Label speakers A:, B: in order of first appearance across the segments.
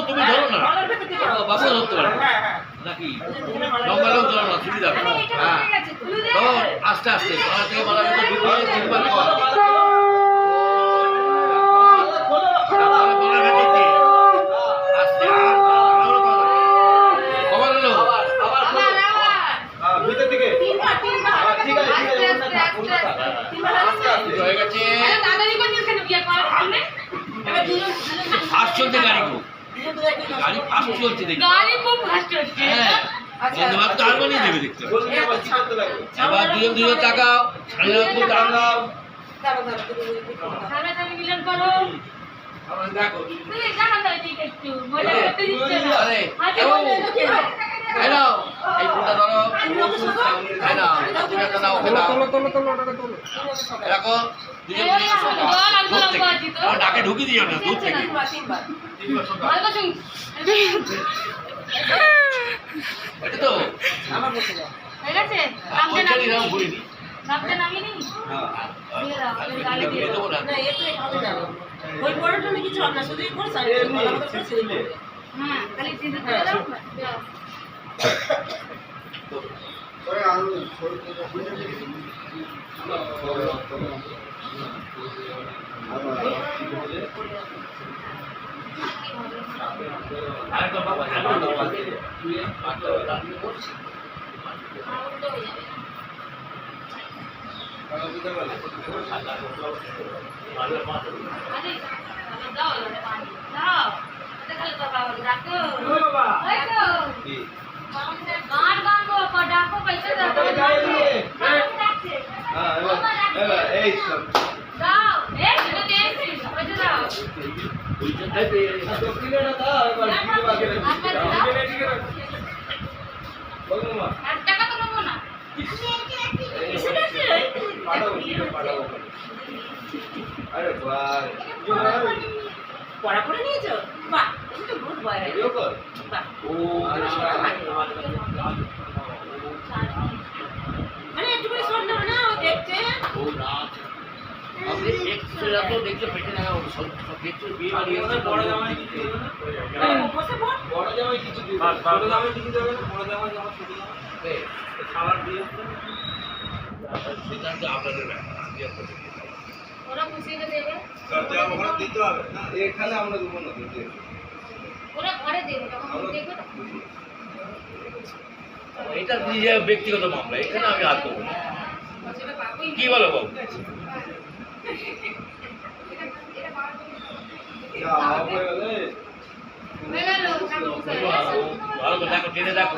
A: তুমি ধরো না, বাবু ধরতে পারো নাকি লম্বা লোক ধরো না, সুবিধা। হ্যাঁ আস্তে আস্তে গলা থেকে বলা ফাস্ট চলছে গাড়ি, খুব গাড়ি ফাস্ট চলছে, গাড়ি খুব ফাস্ট চলছে। হ্যাঁ বন্ধুবাব তো আর বানিয়ে দেবে দেখতে। এবার দুজন দুজন তাকাও, তাকাও মিলন করো। দেখো এই ফুলটা ধরো, দেখো ডাকে ঢুকি দিও না দূর থেকে। এটা তো
B: পড়া করে নিয়েছো? বাহ, তুমি তো গুড বয়। মানে একটু করে শোন না, ও দেখছে। ও রাত আপনি এক্সট্রা তো দেখতে পেটে না, সব দেখতে বিয়ে বাড়ি আছে। বড় জামাই কিছু দেবে না? বড় জামাই কিছু দেবে না, ছোট জামাই কিছু দেবে না। বড় জামাই জামা ছোট জামাই খাবার দিয়ে সেটা তো আপনাদের ব্যাপার। ওরা খুশিতে দেবে, খরচা ওরা দিতে হবে না, এখানে আমরা দেব না, দিতে ওরা ঘরে দেবে, তখন দেখবে না। এটা নিজের ব্যক্তিগত মামলা, এখানে আমি হাত দেবো না। কি বলো বাবু? ভালো তো দেখো, টেনে দেখো।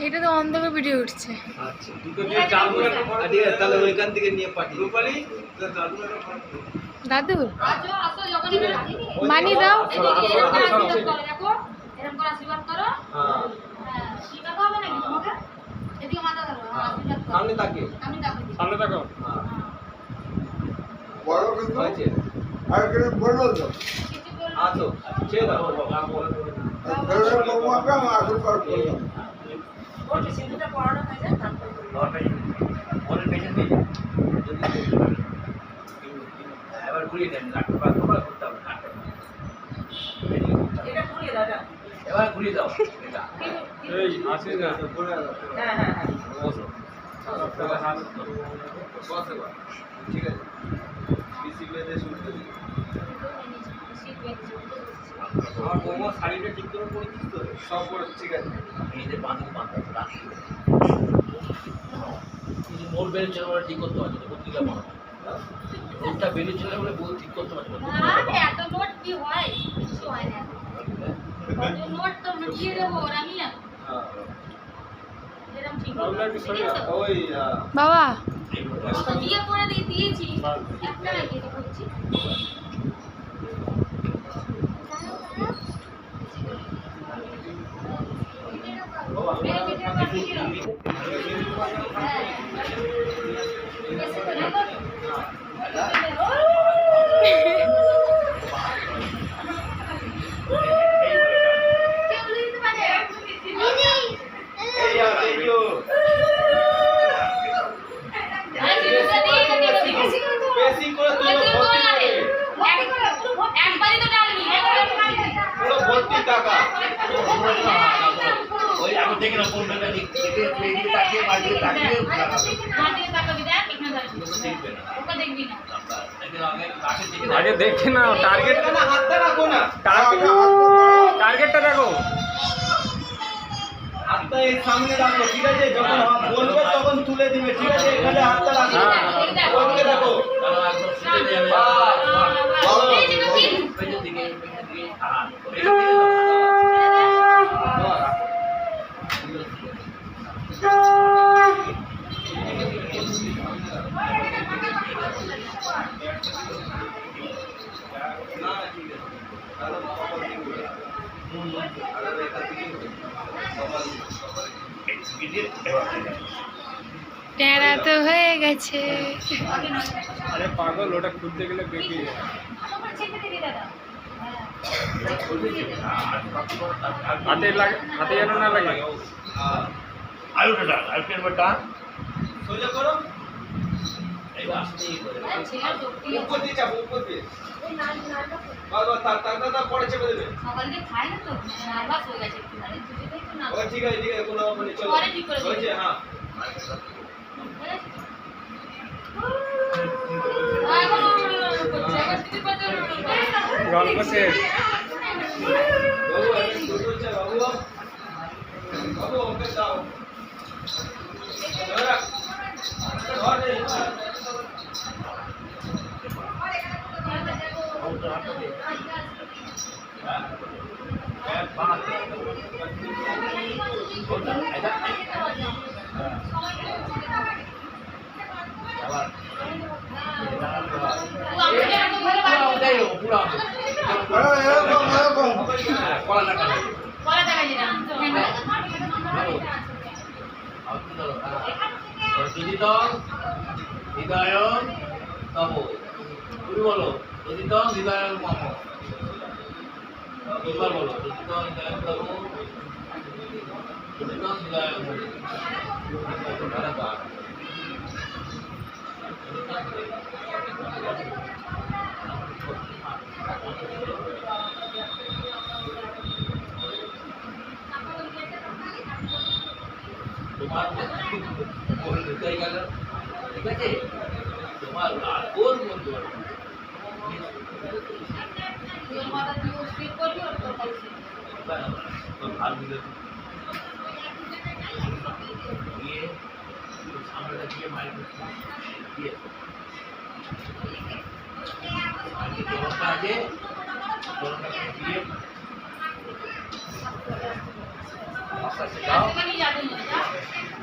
C: এটা তো অন্ধকার ভিডিও উঠছে।
A: আচ্ছা তাহলে ওইখান থেকে নিয়ে পাঠিয়ে
C: দাদু মানি দাও।
A: সামনে তাকিয়ে, সামনে তাকাও। বড় কিন্তু আছে আর কেন বড় তো আছো ছে দাও বাবা বড় বাবা বাবা আসল কর ওটা সিনটা পড়ানো হয়ে যায়, তারপর ওর পেছন দিয়ে এবার ঘুরিয়ে দেন, ডাক্তার বা তোমরা করতে হবে ডাক্তার। এটা ঘুরিয়ে দাও, এবার ঘুরিয়ে দাও। এটা এই আসে না তো পড়ে দাও। হ্যাঁ হ্যাঁ হ্যাঁ বসো তাহলে হাত বসে বা ঠিক আছে। বিসিবিতে শুরু করি। আমার বৌমা শাড়িটা ঠিক করে পরেছিস তো? সব পরে ঠিক আছে। এই যে বাঁধু বাঁধা রাখি এই যে মোর বেল চলে ঠিক করতে হবে, পত্রিকা বাঁধা ওটা বেলে চলে বলে বল ঠিক করতে পারবে না। এত নোট কি হয়? কিছু হয় না, নোট তো দিয়ে দেবো আমি। হ্যাঁ এরকম ঠিক ওই
C: বাবা
B: দিয়ে করে দিয়েছি, একটা রেখে দিচ্ছি।
A: একবারই তো ডালবি
D: পুরো ভর্তি টাকা।
B: ওই আমি দেখে না কোনটা দেখে তাকিয়ে বাড়িতে তাকিয়ে
E: আগে দেখে নাও টার্গেট,
D: হাতটা রাখো না,
E: টার্গেটটা দেখো।
D: হাতটা এই সামনে রাখো, ঠিক আছে? যখন বলবে তখন তুলে দিবে, ঠিক আছে? এখানে হাতটা রাখো, ওইদিকে দেখো।
C: টেরা তো হয়ে গেছে।
E: আরে পাগল, ওটা খুলতে গেলে বেঁকে যায়। হাতে যেন না লাগে।
B: আলুটা আলুটা
D: সোজা করো, উপর দিয়ে চাপো, উপর দিয়ে। বাবা তার পরে চেপে দেবে। ও ঠিক আছে, ঠিক আছে, কোনো ব্যাপার নেই, চলো।
A: পরে ঠিক করে দেবে।
D: হয়েছে, হ্যাঁ।
E: গল্প শেষ।
D: বাবু, এখন দুটো হচ্ছে, বাবু। বাবু, ওকে দাও। ধর রে,
B: হৃদয়ম তব তুমি বলো প্রতিতম হৃদয়ম মম দুবার বলো প্রতিতম হৃদয়ম তব প্রতিতম হৃদয়ম তোমার হৃদয় গেল, ঠিক আছে? তোমার ওর মধ্যে ভাত দিলে দিয়ে সামনে দিয়ে মাইক দিয়ে জলটা আছে, জলটা দিয়ে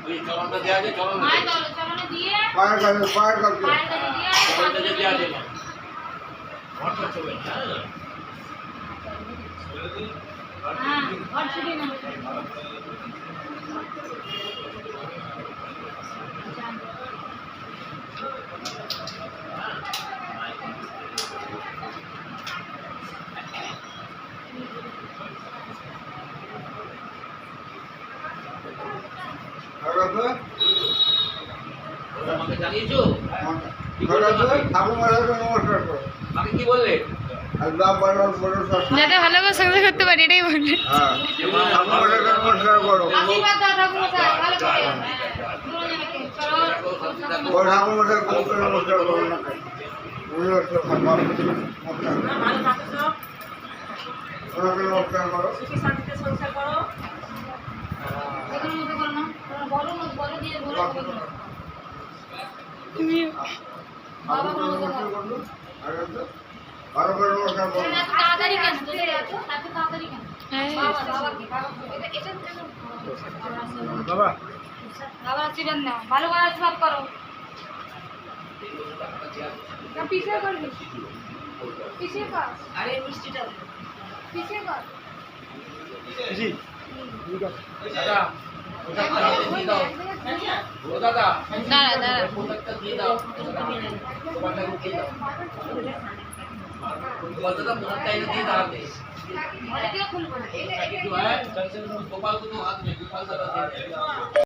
B: ওই চলনটা দেওয়া আছে, চলন দেওয়া আছে ঘরটা চলবে না। আমাকে জানিয়েছো কি বললে আমাকে কি বললে?
C: যাতে ভালো করে সংসার করতে পারি এটাই বললেন।
A: তাড়াতাড়ি কেন তোদের এত তাড়াতাড়ি কেন?
E: বাবা
A: বাবা আশীর্বাদ নাও, ভালো করে আশীর্বাদ করো। পিছিয়ে করবি, পিছিয়ে কর,
B: আরে মিষ্টিটা
A: পিছিয়ে কর।
E: জি
B: দাদা
A: পোশাকটা হাতে দিয়ে দাও ও দাদা
C: দাঁড়া দাঁড়া
A: পোশাকটা দিয়ে দাও তোমারটা দিয়ে দাও দাদা পোশাকটা এনে দিয়ে দাও হাতে
B: और क्या खुल पड़ा
A: जो है गोपाल को तो हाथ में गोपाल दादा दे